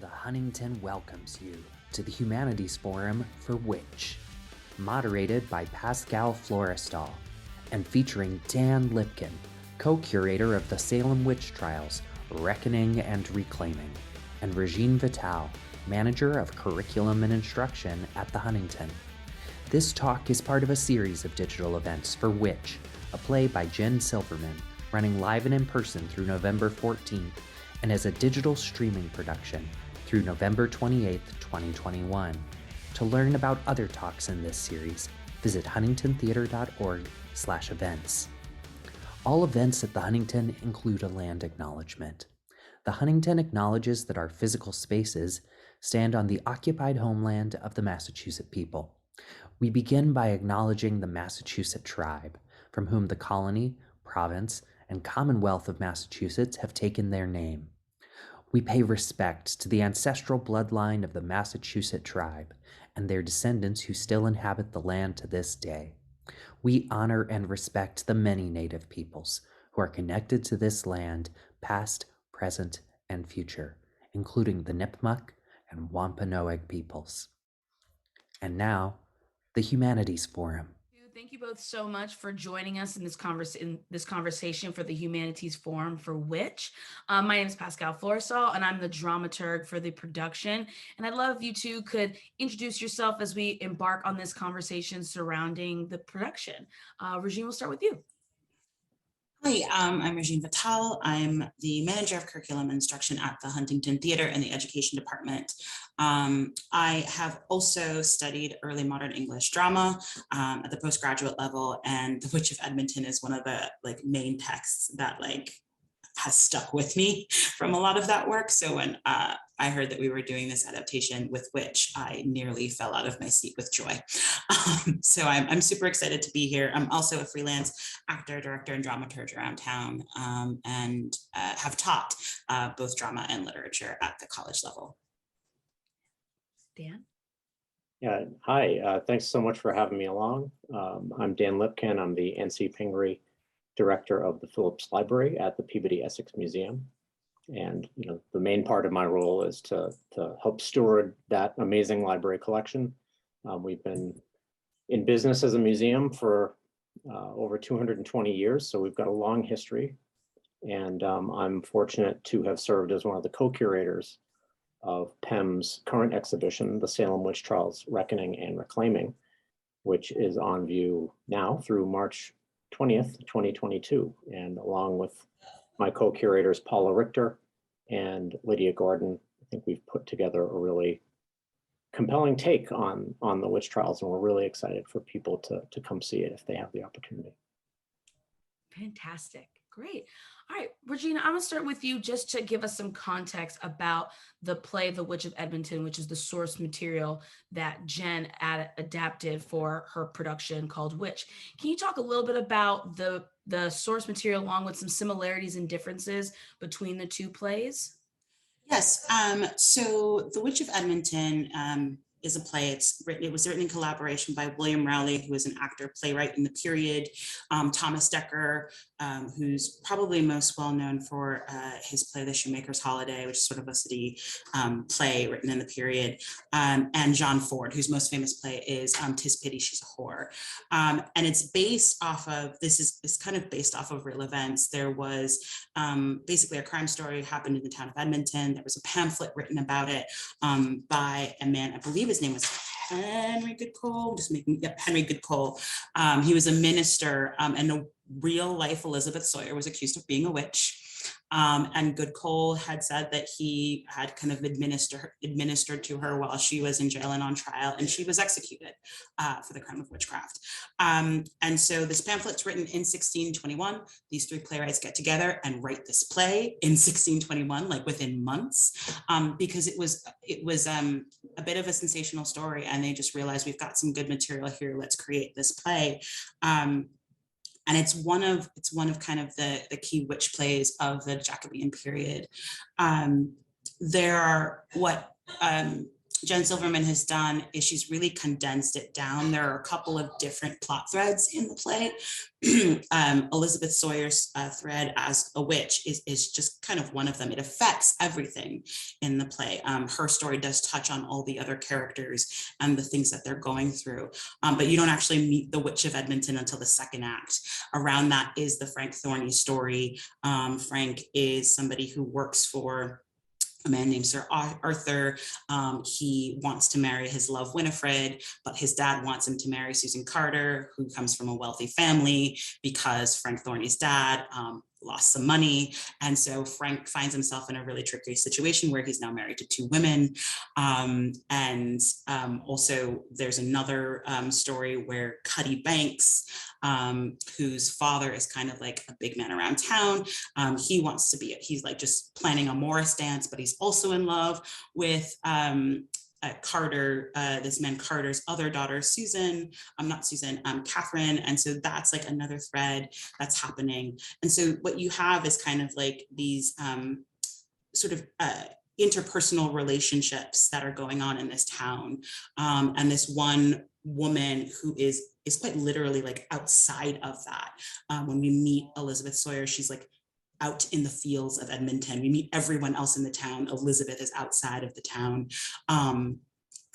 The Huntington welcomes you to the Humanities Forum for Witch, moderated by Pascale Florestal and featuring Dan Lipcan, co-curator of the Salem witch trials, Reckoning and Reclaiming, and Regine, manager of curriculum and instruction at the Huntington. This talk is part of a series of digital events for Witch, a play by Jen Silverman, running live and in person through November 14th, and as a digital streaming production through November 28th, 2021. To learn about other talks in this series, visit huntingtontheater.org/events. All events at the Huntington include a land acknowledgement. The Huntington acknowledges that our physical spaces stand on the occupied homeland of the Massachusetts people. We begin by acknowledging the Massachusetts tribe, from whom the colony, province, and Commonwealth of Massachusetts have taken their name. We pay respect to the ancestral bloodline of the Massachusetts tribe and their descendants who still inhabit the land to this day. We honor and respect the many Native peoples who are connected to this land, past, present, and future, including the Nipmuc and Wampanoag peoples. And now, the Humanities Forum. Thank you both so much for joining us in this conversation for the Humanities Forum for Witch. My name is Pascale Florestal, and I'm the dramaturg for the production. And I'd love if you two could introduce yourself as we embark on this conversation surrounding the production. Regine, we'll start with you. Hi, I'm Regine. I'm the manager of curriculum instruction at the Huntington Theater in the education department. I have also studied early modern English drama at the postgraduate level, and The Witch of Edmonton is one of the main texts that has stuck with me from a lot of that work. So when I heard that we were doing this adaptation with Witch, I nearly fell out of my seat with joy. So I'm super excited to be here. I'm also a freelance actor, director, and dramaturg around town, and have taught both drama and literature at the college level. Dan? Yeah, hi, thanks so much for having me along. I'm Dan Lipcan. I'm the NC Pingree Director of the Phillips Library at the Peabody Essex Museum. And the main part of my role is to help steward that amazing library collection. We've been in business as a museum for over 220 years, so we've got a long history. And I'm fortunate to have served as one of the co-curators of PEM's current exhibition, the Salem Witch Trials, Reckoning and Reclaiming, which is on view now through March 20th, 2022. And along with my co-curators, Paula Richter and Lydia Gordon, I think we've put together a really compelling take on the witch trials, and we're really excited for people to come see it if they have the opportunity. Fantastic. Great. All right, Regina, I'm going to start with you just to give us some context about the play, The Witch of Edmonton, which is the source material that Jen adapted for her production called Witch. Can you talk a little bit about the source material along with some similarities and differences between the two plays? Yes. So The Witch of Edmonton is a play. It was written in collaboration by William Rowley, who was an actor playwright in the period, Thomas Dekker, who's probably most well known for his play The Shoemaker's Holiday, which is sort of a city play written in the period, and John Ford, whose most famous play is 'Tis Pity She's a Whore. And it's based off of, it's kind of based off of real events. There was basically a crime story happened in the town of Edmonton. There was a pamphlet written about it by a man, I believe his name was Henry Goodcole, Henry Goodcole. He was a minister, and a real life Elizabeth Sawyer was accused of being a witch. And Goodcole had said that he had kind of administered to her while she was in jail and on trial, and she was executed for the crime of witchcraft. And so this pamphlet's written in 1621. These three playwrights get together and write this play in 1621, within months, because it was a bit of a sensational story, and they just realized, we've got some good material here, let's create this play. And it's one of kind of the key witch plays of the Jacobean period. There are what Jen Silverman has done is she's really condensed it down. There are a couple of different plot threads in the play. Elizabeth Sawyer's thread as a witch is just kind of one of them. It affects everything in the play. Her story does touch on all the other characters and the things that they're going through, but you don't actually meet the Witch of Edmonton until the second act. Around that is the Frank Thorny story. Frank is somebody who works for a man named Sir Arthur. He wants to marry his love Winifred, but his dad wants him to marry Susan Carter, who comes from a wealthy family, because Frank Thorny's dad lost some money. And so Frank finds himself in a really tricky situation where he's now married to two women. Also there's another story where Cuddy Banks, whose father is kind of like a big man around town. He wants to be, he's like just planning a Morris dance, but he's also in love with Carter, this man Carter's other daughter, Catherine. And so that's like another thread that's happening. And so what you have is kind of like these sort of interpersonal relationships that are going on in this town. And this one woman who is quite literally like outside of that. When we meet Elizabeth Sawyer, she's like out in the fields of Edmonton. We meet everyone else in the town. Elizabeth is outside of the town.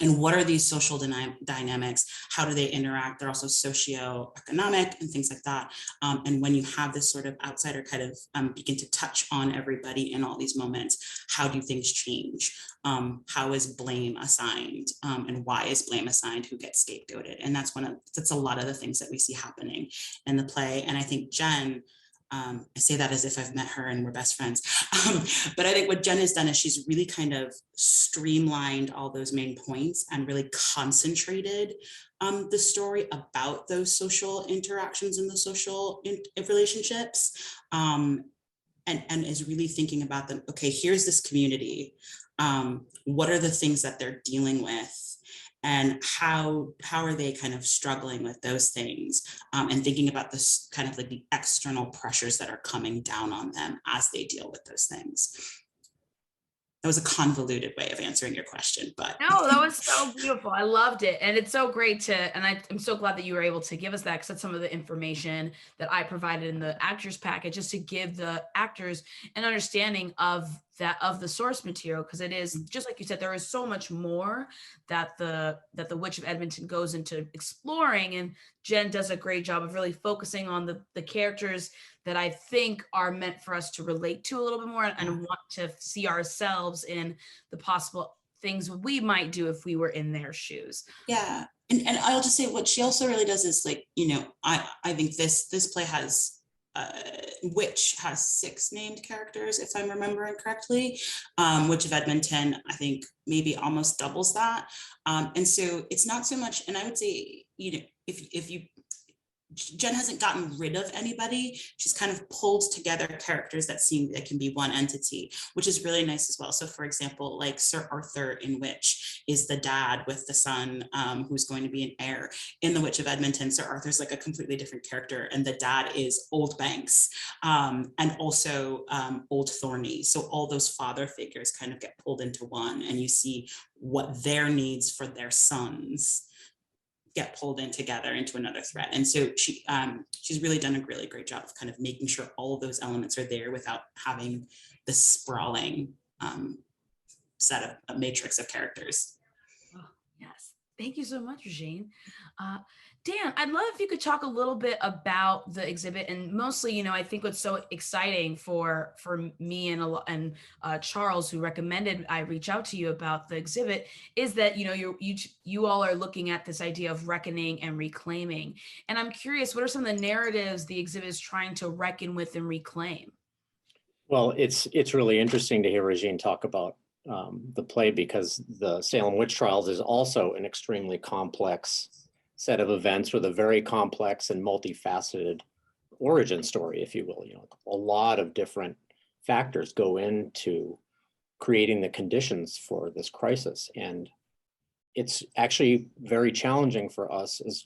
And what are these social dynamics? How do they interact? They're also socioeconomic and things like that. And when you have this sort of outsider kind of begin to touch on everybody in all these moments, how do things change? How is blame assigned? And why is blame assigned? Who gets scapegoated? And that's a lot of the things that we see happening in the play. And I think Jen, I say that as if I've met her and we're best friends. But I think what Jen has done is she's really kind of streamlined all those main points and really concentrated the story about those social interactions and the social relationships, and is really thinking about them. Okay, here's this community. What are the things that they're dealing with? And how are they kind of struggling with those things, and thinking about this kind of like the external pressures that are coming down on them as they deal with those things. That was a convoluted way of answering your question, but no, that was so beautiful. I loved it. And it's so great to, and I'm so glad that you were able to give us that, because that's some of the information that I provided in the actors package, just to give the actors an understanding of the source material, because it is, just like you said, there is so much more that the Witch of Edmonton goes into exploring, and Jen does a great job of really focusing on the characters that I think are meant for us to relate to a little bit more, and want to see ourselves in the possible things we might do if we were in their shoes. Yeah, and I'll just say what she also really does is, like, you know, I think this play has Witch has 6 named characters, if I'm remembering correctly. Witch of Edmonton, I think maybe almost doubles that. And so it's not so much, and I would say, you know, if you, Jen hasn't gotten rid of anybody. She's kind of pulled together characters that seem that can be one entity, which is really nice as well. So for example, like Sir Arthur in Witch is the dad with the son, who's going to be an heir. In The Witch of Edmonton, Sir Arthur's like a completely different character, and the dad is Old Banks, and also Old Thorny. So all those father figures kind of get pulled into one, and you see what their needs for their sons get pulled in together into another thread. And so she's really done a really great job of kind of making sure all of those elements are there without having the sprawling set of a matrix of characters. Oh, yes. Thank you so much, Regine. Dan, I'd love if you could talk a little bit about the exhibit, and mostly, you know, I think what's so exciting for me and Charles, who recommended I reach out to you about the exhibit, is that, you know, you all are looking at this idea of reckoning and reclaiming. And I'm curious, what are some of the narratives the exhibit is trying to reckon with and reclaim? Well, it's really interesting to hear Regine talk about the play, because the Salem witch trials is also an extremely complex set of events with a very complex and multifaceted origin story, if you will. You know, a lot of different factors go into creating the conditions for this crisis. And it's actually very challenging for us as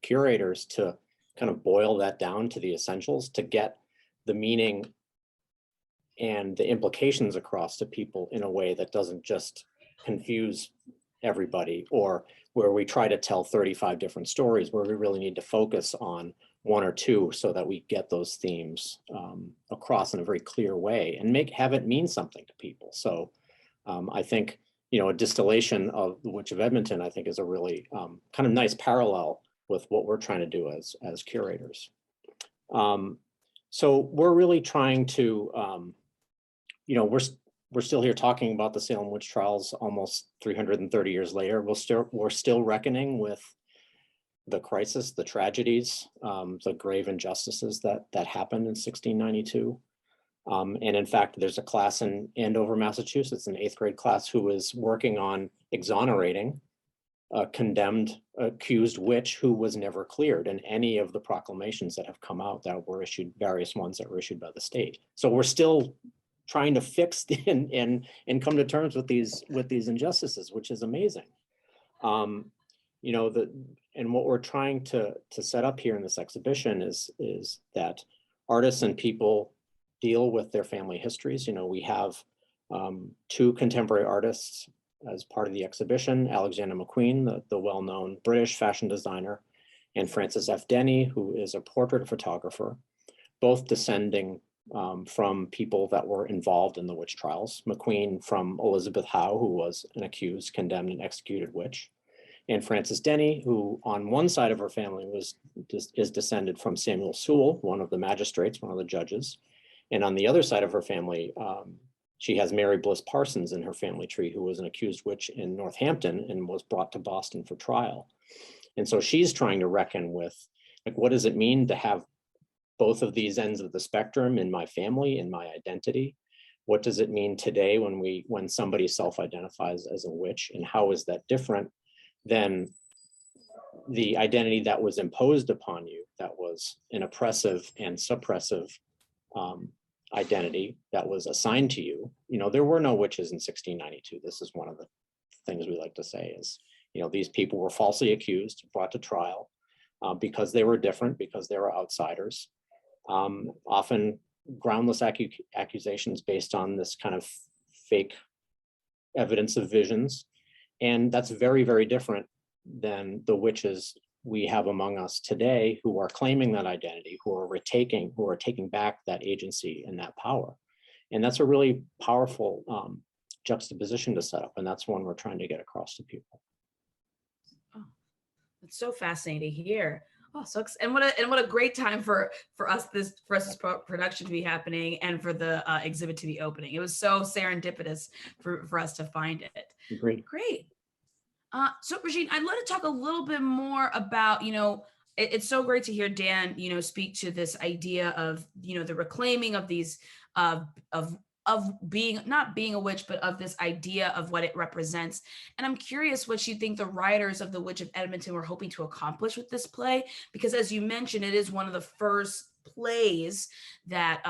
curators to kind of boil that down to the essentials, to get the meaning and the implications across to people in a way that doesn't just confuse everybody, or where we try to tell 35 different stories, where we really need to focus on one or two so that we get those themes across in a very clear way and have it mean something to people. So I think, a distillation of The Witch of Edmonton, I think, is a really kind of nice parallel with what we're trying to do as curators. So we're really trying to, we're still here talking about the Salem witch trials almost 330 years later. We're still reckoning with the crisis, the tragedies, the grave injustices that happened in 1692. And in fact, there's a class in Andover, Massachusetts, an 8th grade class, who was working on exonerating a condemned, accused witch who was never cleared in any of the proclamations that have come out that were issued, various ones that were issued by the state. So we're still trying to fix and come to terms with these injustices, which is amazing. And what we're trying to set up here in this exhibition is that artists and people deal with their family histories. We have 2 contemporary artists as part of the exhibition: Alexander Mcqueen, the well-known British fashion designer, and Francis F. Denny, who is a portrait photographer, both descending from people that were involved in the witch trials. Mcqueen from Elizabeth Howe, who was an accused, condemned, and executed witch, and Frances Denny, who on one side of her family is descended from Samuel Sewall, one of the magistrates, one of the judges, and on the other side of her family, she has Mary Bliss Parsons in her family tree, who was an accused witch in Northampton and was brought to Boston for trial. And so she's trying to reckon with, like, what does it mean to have both of these ends of the spectrum in my family, in my identity? What does it mean today when somebody self-identifies as a witch, and how is that different than the identity that was imposed upon you, that was an oppressive and suppressive identity that was assigned to you? There were no witches in 1692. This is one of the things we like to say is, these people were falsely accused, brought to trial because they were different, because they were outsiders, often groundless accusations based on this kind of fake evidence of visions. And that's very, very different than the witches we have among us today, who are claiming that identity, who are taking back that agency and that power. And that's a really powerful juxtaposition to set up. And that's one we're trying to get across to people. Oh, that's so fascinating to hear. Oh, and what a great time for us this production to be happening, and for the exhibit to be opening. It was so serendipitous for us to find it. Great. So Regine, I'd love to talk a little bit more about, it's so great to hear Dan, speak to this idea of, the reclaiming of these, of being, not being a witch, but of this idea of what it represents. And I'm curious what you think the writers of The Witch of Edmonton were hoping to accomplish with this play, because as you mentioned, it is one of the first plays that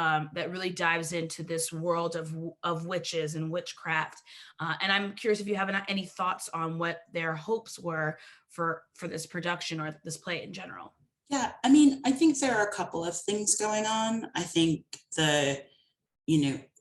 really dives into this world of witches and witchcraft. And I'm curious if you have any thoughts on what their hopes were for this production or this play in general. Yeah, I think there are a couple of things going on. I think the,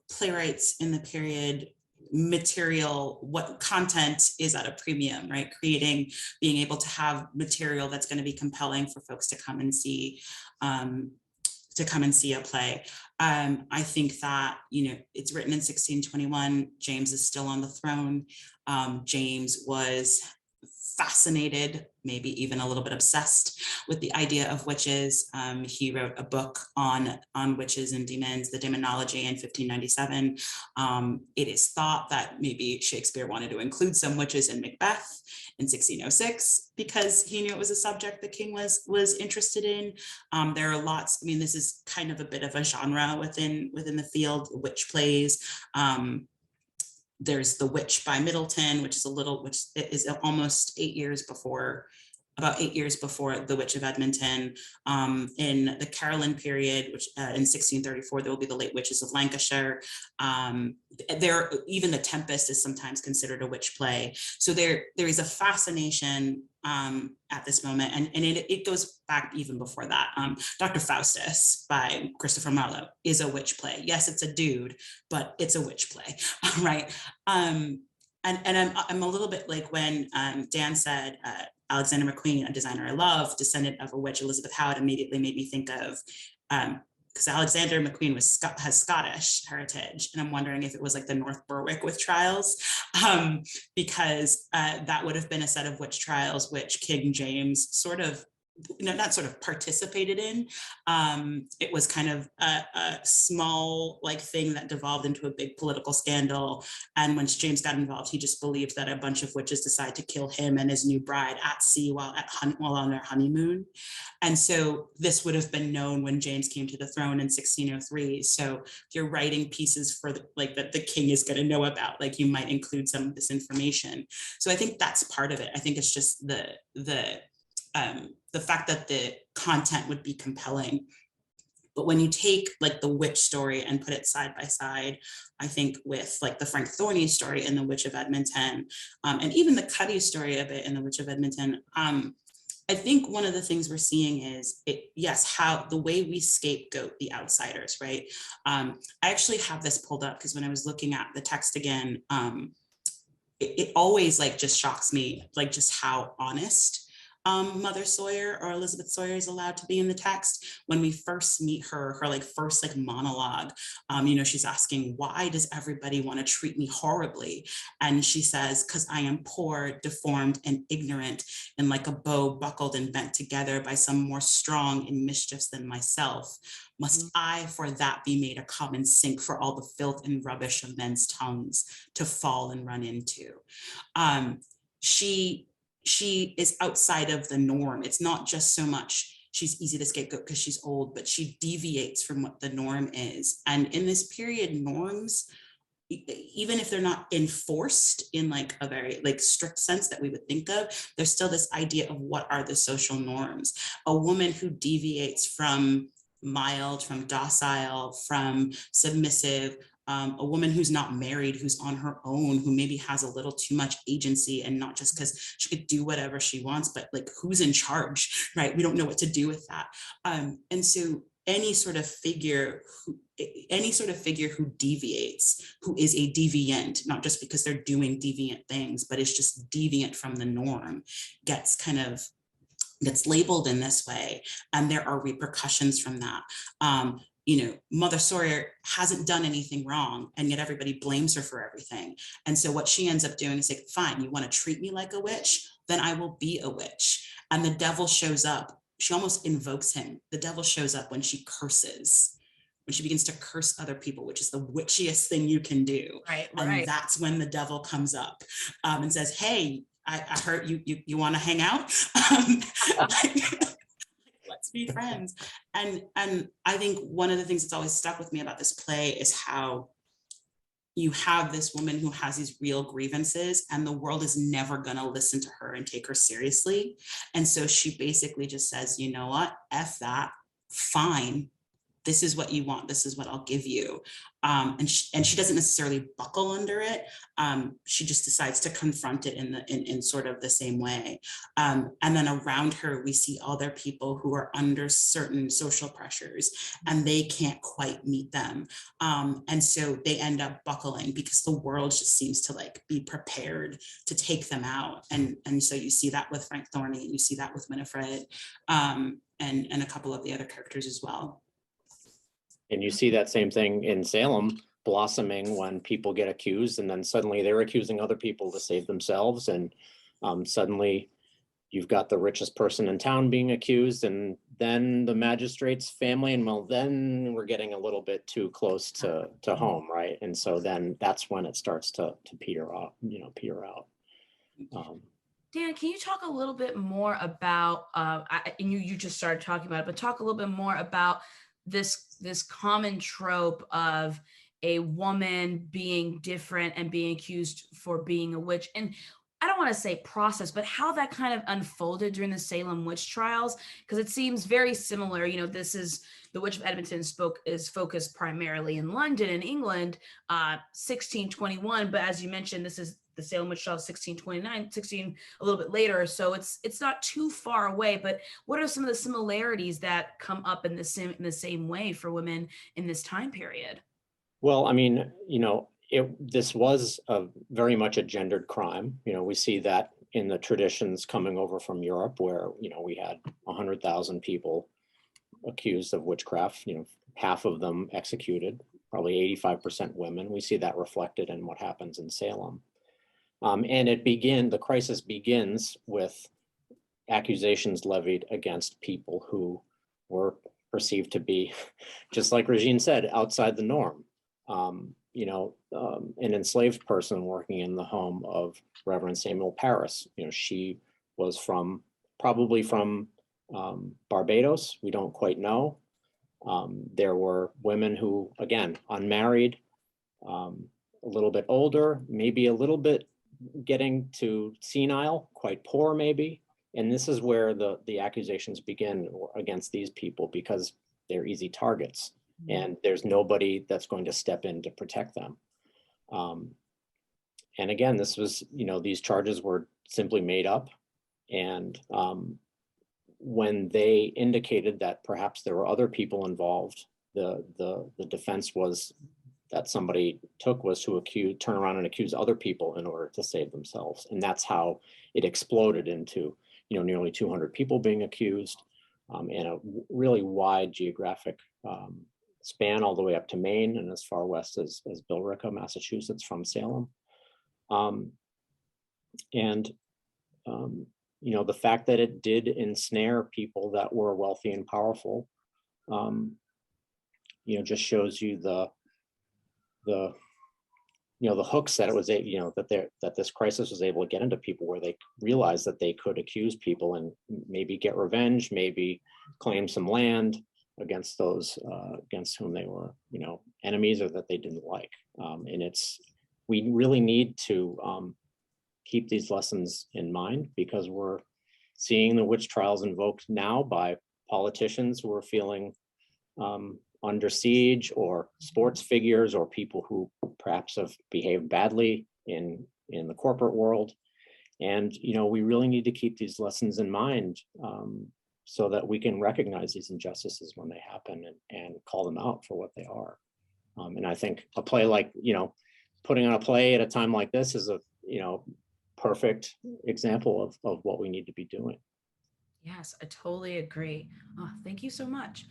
playwrights in the period, what content is at a premium, right? Being able to have material that's going to be compelling for folks to come and see a play. I think that, it's written in 1621. James is still on the throne. James was fascinated, maybe even a little bit obsessed with the idea of witches. He wrote a book on witches and demons, the Demonology, in 1597. It is thought that maybe Shakespeare wanted to include some witches in Macbeth in 1606 because he knew it was a subject the king was interested in. There are lots. This is kind of a bit of a genre within the field, witch plays. There's The Witch by Middleton, which is almost 8 years before, about 8 years before The Witch of Edmonton. In the Caroline period, which in 1634, there will be The Late Witches of Lancashire. Even The Tempest is sometimes considered a witch play. So there is a fascination at this moment, and it goes back even before that. Dr. Faustus by Christopher Marlowe is a witch play. Yes, it's a dude, but it's a witch play, right? I'm a little bit like when Dan said Alexander Mcqueen, a designer I love, descendant of a witch, Elizabeth Howard, immediately made me think of, because Alexander Mcqueen has Scottish heritage, and I'm wondering if it was like the North Berwick witch trials, because that would have been a set of witch trials which King James sort of, not sort of participated in. It was kind of a small like thing that devolved into a big political scandal. And once James got involved, he just believed that a bunch of witches decided to kill him and his new bride at sea while on their honeymoon. And so this would have been known when James came to the throne in 1603. So if you're writing pieces for that the king is going to know about, like you might include some of this information. So I think that's part of it. I think it's just the fact that the content would be compelling. But when you take like the witch story and put it side by side, I think with like the Frank Thorny story in The Witch of Edmonton, and even the Cuddy story a bit in The Witch of Edmonton, I think one of the things we're seeing is how the way we scapegoat the outsiders, right? I actually have this pulled up because when I was looking at the text again, it always like just shocks me, like just how honest Mother Sawyer or Elizabeth Sawyer is allowed to be in the text. When we first meet her like first like monologue, she's asking, why does everybody want to treat me horribly? And she says, because I am poor, deformed, and ignorant, and like a bow buckled and bent together by some more strong in mischiefs than myself. Must I for that be made a common sink for all the filth and rubbish of men's tongues to fall and run into? She is outside of the norm. It's not just so much she's easy to scapegoat because she's old, but she deviates from what the norm is. And in this period, norms, even if they're not enforced in like a very like strict sense that we would think of, there's still this idea of what are the social norms. A woman who deviates from mild, from docile, from submissive, a woman who's not married, who's on her own, who maybe has a little too much agency, and not just because she could do whatever she wants, but like who's in charge, right? We don't know what to do with that. And so any sort of figure who deviates, who is a deviant, not just because they're doing deviant things, but is just deviant from the norm, gets labeled in this way, and there are repercussions from that. Mother Sawyer hasn't done anything wrong, and yet everybody blames her for everything. And so what she ends up doing is like, fine, you want to treat me like a witch? Then I will be a witch. And the devil shows up. She almost invokes him. The devil shows up when she curses, when she begins to curse other people, which is the witchiest thing you can do. Right. And that's when the devil comes up and says, hey, I heard you want to hang out? Let's be friends. And I think one of the things that's always stuck with me about this play is how you have this woman who has these real grievances, and the world is never going to listen to her and take her seriously. And so she basically just says, you know what, F that, fine. This is what you want. This is what I'll give you. And she doesn't necessarily buckle under it. She just decides to confront it in sort of the same way. And then around her, we see other people who are under certain social pressures, and they can't quite meet them. And so they end up buckling because the world just seems to like be prepared to take them out. And so you see that with Frank Thorny, and you see that with Winifred, and a couple of the other characters as well. And you see that same thing in Salem blossoming when people get accused, and then suddenly they're accusing other people to save themselves. And suddenly you've got the richest person in town being accused, and then the magistrate's family. And well, then we're getting a little bit too close to home, right? And so then that's when it starts to peter out. Dan, can you talk a little bit more about, and you just started talking about it, but talk a little bit more about this common trope of a woman being different and being accused for being a witch. And I don't want to say process, but how that kind of unfolded during the Salem witch trials, because it seems very similar. This is the Witch of Edmonton is focused primarily in London and England, 1621. But as you mentioned, this is the Salem witch trial, 1629, a little bit later. So it's not too far away. But what are some of the similarities that come up in the same way for women in this time period? Well, I mean, this was very much a gendered crime. We see that in the traditions coming over from Europe, where we had 100,000 people accused of witchcraft, half of them executed, probably 85% women. We see that reflected in what happens in Salem. And the crisis begins with accusations levied against people who were perceived to be, just like Regine said, outside the norm. An enslaved person working in the home of Reverend Samuel Parris. She was probably from Barbados. We don't quite know. There were women who, again, unmarried, a little bit older, maybe a little bit getting to senile, quite poor maybe. And this is where the accusations begin against these people, because they're easy targets and there's nobody that's going to step in to protect them. And again, this was, these charges were simply made up. And when they indicated that perhaps there were other people involved, the defense was that somebody was to turn around and accuse other people in order to save themselves. And that's how it exploded into, nearly 200 people being accused, and a really wide geographic span, all the way up to Maine and as far west as Billerica, Massachusetts, from Salem. The fact that it did ensnare people that were wealthy and powerful, just shows you the hooks that it was, that this crisis was able to get into people, where they realized that they could accuse people and maybe get revenge, maybe claim some land against those against whom they were, enemies, or that they didn't like. And we really need to keep these lessons in mind, because we're seeing the witch trials invoked now by politicians who are feeling under siege, or sports figures, or people who perhaps have behaved badly in the corporate world. And, we really need to keep these lessons in mind, so that we can recognize these injustices when they happen and call them out for what they are. And I think a play like, putting on a play at a time like this is a, perfect example of what we need to be doing. Yes, I totally agree. Oh, thank you so much.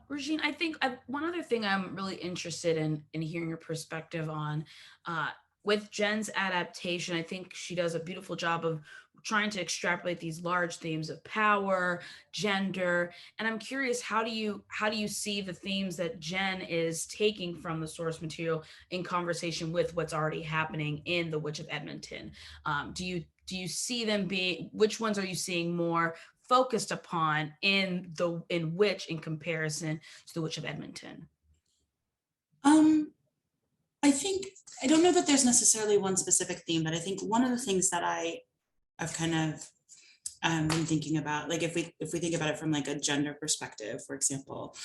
Regine, I think one other thing I'm really interested in hearing your perspective on, with Jen's adaptation, I think she does a beautiful job of trying to extrapolate these large themes of power, gender, and I'm curious, how do you see the themes that Jen is taking from the source material in conversation with what's already happening in The Witch of Edmonton? Do you see them being, which ones are you seeing more focused upon in Witch in comparison to The Witch of Edmonton? I don't know that there's necessarily one specific theme, but I think one of the things that I've kind of been thinking about, like if we think about it from like a gender perspective, for example,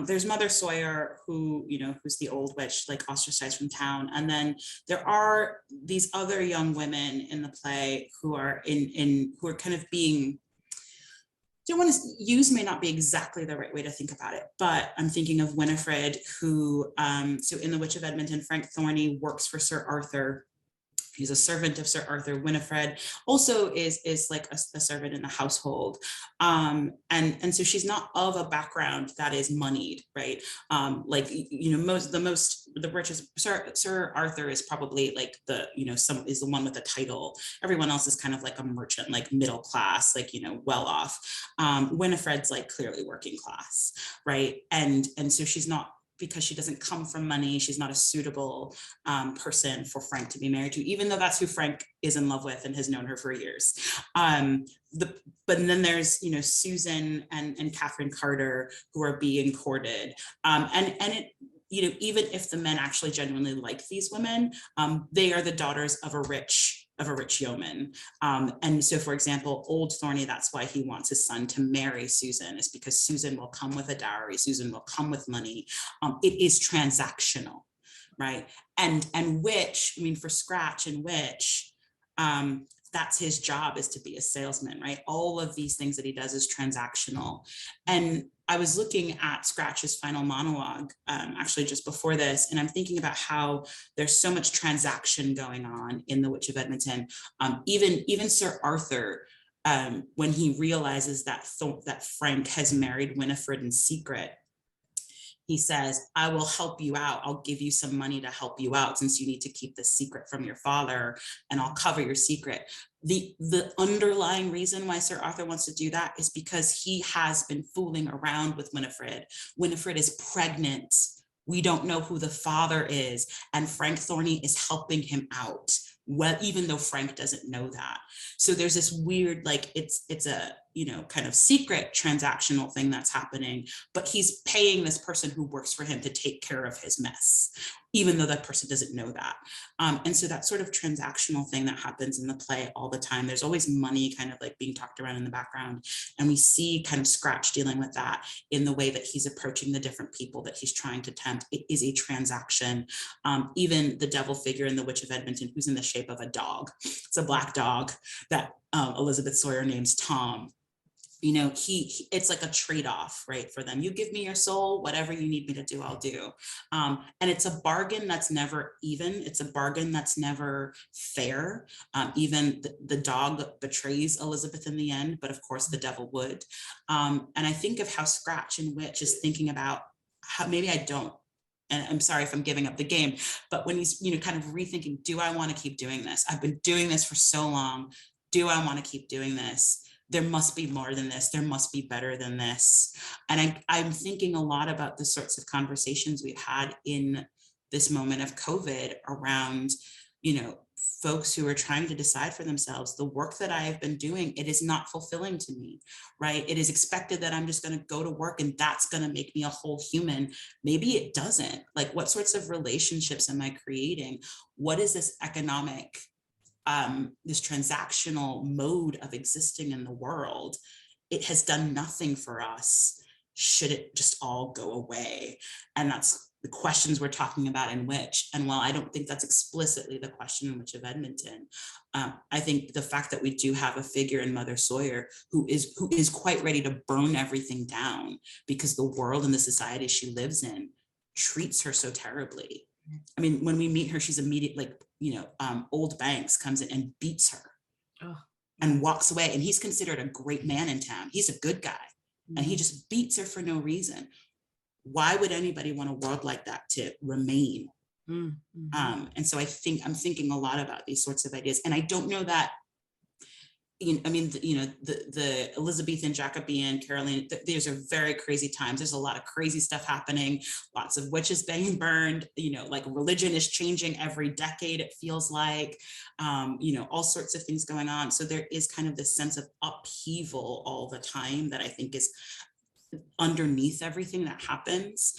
there's Mother Sawyer, who's the old witch, like ostracized from town, and then there are these other young women in the play who are who are kind of being, don't want to use, may not be exactly the right way to think about it, but I'm thinking of Winifred, who, so in The Witch of Edmonton, Frank Thorny works for Sir Arthur. He's a servant of Sir Arthur. Winifred also is like a servant in the household. And so she's not of a background that is moneyed, right? The richest, Sir Arthur is probably like is the one with the title. Everyone else is kind of like a merchant, like middle class, like, well off. Winifred's like clearly working class, right? And so she's not, because she doesn't come from money, she's not a suitable person for Frank to be married to, even though that's who Frank is in love with and has known her for years. But then there's, Susan and Catherine Carter, who are being courted. And it, even if the men actually genuinely like these women, they are the daughters of a rich yeoman. And so, for example, old Thorny, that's why he wants his son to marry Susan, is because Susan will come with a dowry, Susan will come with money. It is transactional, right? And Witch, for Scratch and Witch, that's his job, is to be a salesman, right? All of these things that he does is transactional. And I was looking at Scratch's final monologue, actually just before this, and I'm thinking about how there's so much transaction going on in The Witch of Edmonton. Even Sir Arthur, when he realizes that that Frank has married Winifred in secret, he says, I will help you out. I'll give you some money to help you out since you need to keep this secret from your father, and I'll cover your secret. The underlying reason why Sir Arthur wants to do that is because he has been fooling around with Winifred. Winifred is pregnant. We don't know who the father is, and Frank Thorny is helping him out. Well, even though Frank doesn't know that. So there's this weird, like, it's a, kind of secret transactional thing that's happening, but he's paying this person who works for him to take care of his mess, even though that person doesn't know that. And so that sort of transactional thing that happens in the play all the time, there's always money kind of like being talked around in the background. And we see kind of Scratch dealing with that in the way that he's approaching the different people that he's trying to tempt. It is a transaction. Even the devil figure in The Witch of Edmonton, who's in the shape of a dog. It's a black dog that Elizabeth Sawyer names Tom. It's like a trade-off, right, for them. You give me your soul, whatever you need me to do, I'll do. And it's a bargain that's never even. It's a bargain that's never fair. Even the dog betrays Elizabeth in the end, but of course the devil would. And I think of how Scratch in Witch is thinking about how, maybe I don't, and I'm sorry if I'm giving up the game, but when he's, kind of rethinking, do I want to keep doing this? I've been doing this for so long. Do I want to keep doing this? There must be more than this. There must be better than this. And I'm thinking a lot about the sorts of conversations we've had in this moment of COVID around, folks who are trying to decide for themselves, the work that I have been doing, it is not fulfilling to me, right? It is expected that I'm just going to go to work and that's going to make me a whole human. Maybe it doesn't. Like, what sorts of relationships am I creating? What is this economic, this transactional mode of existing in the world? It has done nothing for us. Should it just all go away? And that's the questions we're talking about in Witch. And while I don't think that's explicitly the question in Witch of Edmonton, I think the fact that we do have a figure in Mother Sawyer who is quite ready to burn everything down because the world and the society she lives in treats her so terribly. I mean, when we meet her, she's immediately Old Banks comes in and beats her and walks away. And he's considered a great man in town. He's a good guy. And he just beats her for no reason. Why would anybody want a world like that to remain? And so I'm thinking a lot about these sorts of ideas. And I don't know that, the Elizabethan, Jacobean, Caroline, these are very crazy times. There's a lot of crazy stuff happening, lots of witches being burned, like religion is changing every decade, it feels like, all sorts of things going on. So there is kind of this sense of upheaval all the time that I think is underneath everything that happens,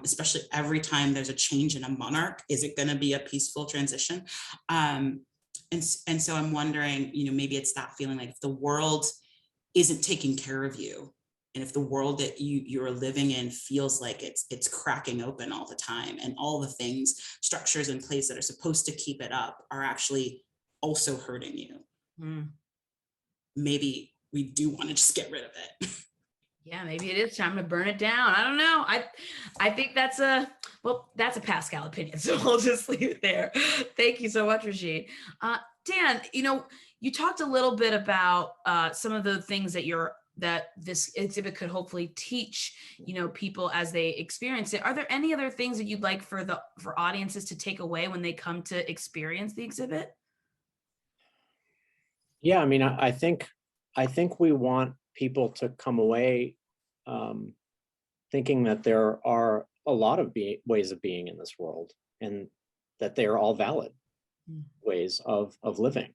especially every time there's a change in a monarch. Is it going to be a peaceful transition? And so I'm wondering, maybe it's that feeling like if the world isn't taking care of you, and if the world that you're living in feels like it's cracking open all the time, and all the things, structures in place that are supposed to keep it up are actually also hurting you. Maybe we do want to just get rid of it. Yeah, maybe it is time to burn it down. I don't know. I think that's a Pascale opinion. So we'll just leave it there. Thank you so much, Regine. Dan, you talked a little bit about some of the things that this exhibit could hopefully teach, people as they experience it. Are there any other things that you'd like for audiences to take away when they come to experience the exhibit? Yeah, I mean, I think we want people to come away thinking that there are a lot of ways of being in this world, and that they are all valid ways of living.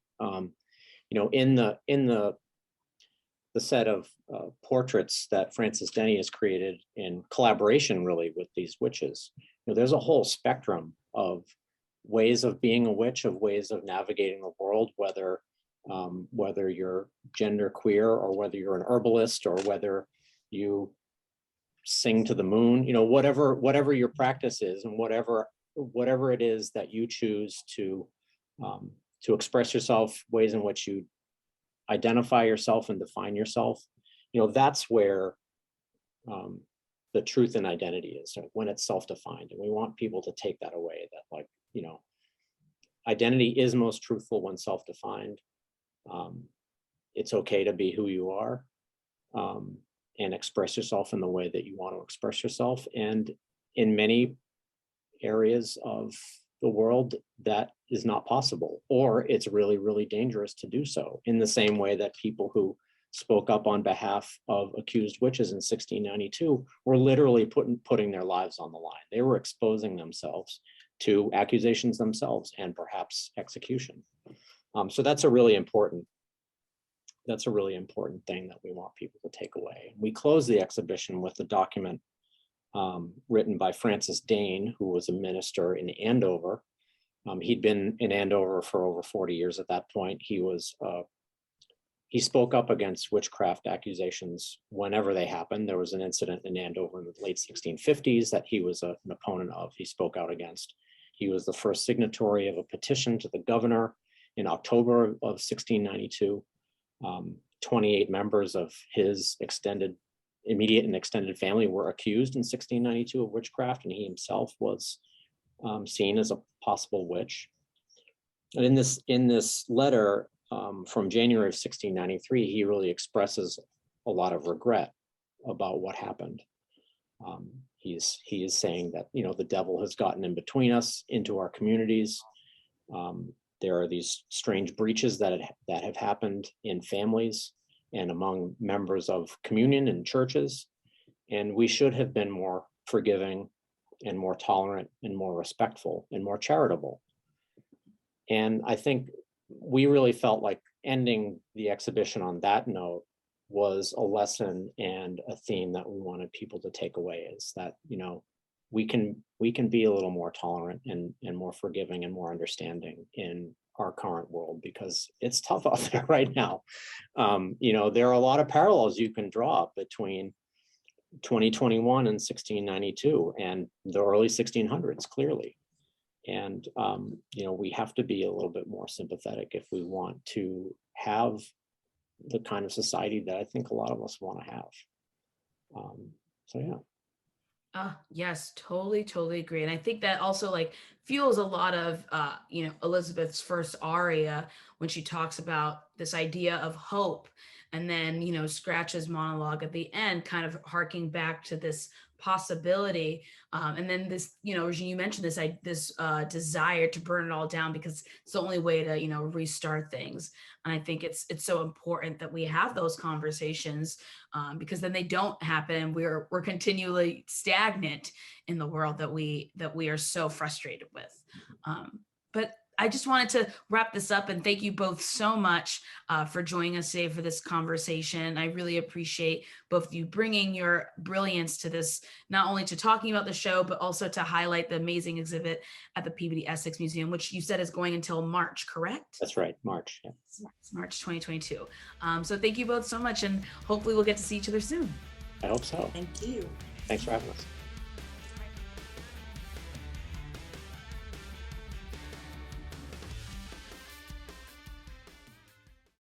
In the set of portraits that Frances Denny has created in collaboration really with these witches, there's a whole spectrum of ways of being a witch, of ways of navigating the world, whether you're gender queer, or whether you're an herbalist, or whether you sing to the moon, whatever your practice is, and whatever it is that you choose to express yourself, ways in which you identify yourself and define yourself, that's where the truth and identity is, when it's self-defined. And we want people to take that away, that, like, identity is most truthful when self-defined. It's okay to be who you are, and express yourself in the way that you want to express yourself. And in many areas of the world, that is not possible, or it's really, really dangerous to do so, in the same way that people who spoke up on behalf of accused witches in 1692 were literally putting their lives on the line. They were exposing themselves to accusations themselves and perhaps execution. So that's a really important thing that we want people to take away. We close the exhibition with a document written by Francis Dane, who was a minister in Andover. He'd been in Andover for over 40 years at that point. He spoke up against witchcraft accusations whenever they happened. There was an incident in Andover in the late 1650s that he was an opponent of. He spoke out against. He was the first signatory of a petition to the governor in October of 1692. 28 members of his immediate and extended family were accused in 1692 of witchcraft, and he himself was seen as a possible witch. And in this letter from January of 1693, he really expresses a lot of regret about what happened. He is saying that, the devil has gotten in between us, into our communities. There are these strange breaches that have happened in families and among members of communion and churches. And we should have been more forgiving and more tolerant and more respectful and more charitable. And I think we really felt like ending the exhibition on that note was a lesson and a theme that we wanted people to take away, is that, we can be a little more tolerant and more forgiving and more understanding in our current world, because it's tough out there right now. There are a lot of parallels you can draw between 2021 and 1692 and the early 1600s, clearly. And, we have to be a little bit more sympathetic if we want to have the kind of society that I think a lot of us want to have. So, yeah. Yes, totally agree. And I think that also fuels a lot of, Elizabeth's first aria when she talks about this idea of hope, and then, Scratch's monologue at the end, kind of harking back to this possibility. And then this, Regine, you mentioned this desire to burn it all down because it's the only way to, restart things. And I think it's so important that we have those conversations, because then they don't happen, and we're continually stagnant in the world that we are so frustrated with. But I just wanted to wrap this up and thank you both so much for joining us today for this conversation. I really appreciate both of you bringing your brilliance to this, not only to talking about the show, but also to highlight the amazing exhibit at the Peabody Essex Museum, which you said is going until March, correct? That's right, March. Yeah. It's March 2022. So thank you both so much, and hopefully we'll get to see each other soon. I hope so. Thank you. Thanks for having us.